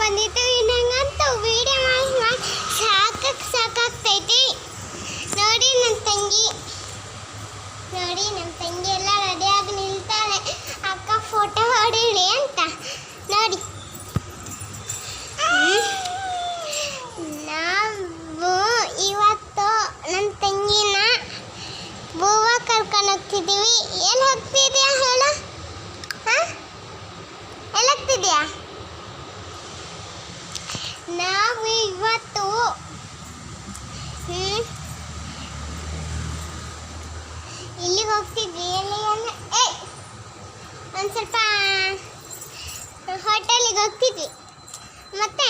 ಬಂದಿತ್ತು. ನಂಗಂತೂ ವಿಡಿಯೋ ಮಾಡಿ ಸಾಕಾಗ್ತೈತಿ. ನೋಡಿ ನಮ್ಮ ತಂಗಿ ಎಲ್ಲ ರೆಡಿಯಾಗಿ ನಿಲ್ತಾಳೆ. ಅಕ್ಕ ಫೋಟೋ ಹೊಡೀಳಿ ಅಂತ. ನೋಡಿ ನಾವು ಇವತ್ತು ನನ್ನ ತಂಗಿನ ಗೋವಾ ಕರ್ಕೊಂಡು ಹೋಗ್ತಿದ್ದೀವಿ. ಎಲ್ಲಿ ಹೋಗ್ತಿದ್ಯಾ ಹೇಳ? ಎಲ್ಲಿ ಹೋಗ್ತಿದ್ಯಾ? ನಾವು ಇವತ್ತು ಇಲ್ಲಿಗೆ ಹೋಗ್ತಿದ್ವಿ. ಎಲ್ಲಿ ಒಂದು ಸ್ವಲ್ಪ ಹೋಟೆಲಿಗೆ ಹೋಗ್ತಿದ್ವಿ. ಮತ್ತು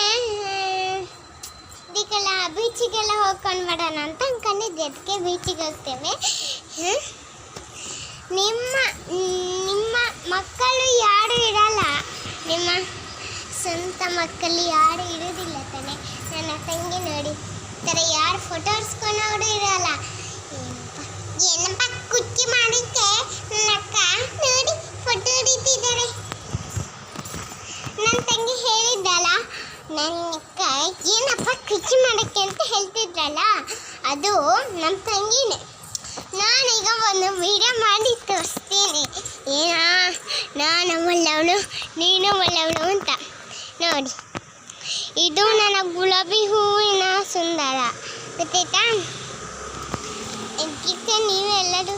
ಇದಕ್ಕೆಲ್ಲ ಬೀಚಿಗೆಲ್ಲ ಹೋಗ್ಕೊಂಡು ಬರೋಣ ಅಂತ ಅಂದ್ಕೊಂಡಿದ್ದೆ. ಅದಕ್ಕೆ ಬೀಚಿಗೆ ಹೋಗ್ತೇವೆ. ನಿಮ್ಮ ಮಕ್ಕಳು ಯಾರು ಇರಲ್ಲ, ನಿಮ್ಮ ಸ್ವಂತ ಮಕ್ಕಳು ಯಾರು ಇರೋದಿಲ್ಲ ತಾನೆ. ನನ್ನ ತಂಗಿ ನೋಡಿ ಥರ ಯಾರು ಫೋಟೋ ಹೊಡ್ಸ್ಕೊಂಡವರು ಇರಲ್ಲ. ಏನಪ್ಪ ಕುಚ್ಚಿ ಮಾಡಿದ್ದೆ ನನ್ನ ಅಕ್ಕ ನೋಡಿ ಫೋಟೋ ಹೊಡಿತಿದ್ದಾರೆ. ನನ್ನ ತಂಗಿ ಹೇಳಿದ್ದಲ್ಲ, ನನ್ನ ಅಕ್ಕ ಏನಪ್ಪ ಕುಚ್ಚಿ ಮಾಡೋಕ್ಕೆ ಅಂತ ಹೇಳ್ತಿದ್ರಲ್ಲ, ಅದು ನಮ್ಮ ತಂಗಿನೇ. ನಾನೀಗ ಒಂದು ವಿಡಿಯೋ ಮಾಡಿ ತೋರಿಸ್ತೀನಿ. ನಾನು ಒಳ್ಳೆಯವಳು ನೀನು ಒಳ್ಳೆಯವಳು ಅಂತ. ನೋಡಿ, ಇದು ನನ್ನ ಗುಲಾಬಿ ಹೂವಿನ ಸುಂದರ ಗೊತ್ತಾಯ್ತಾ? ಇದಕ್ಕೆ ನೀವೆಲ್ಲರೂ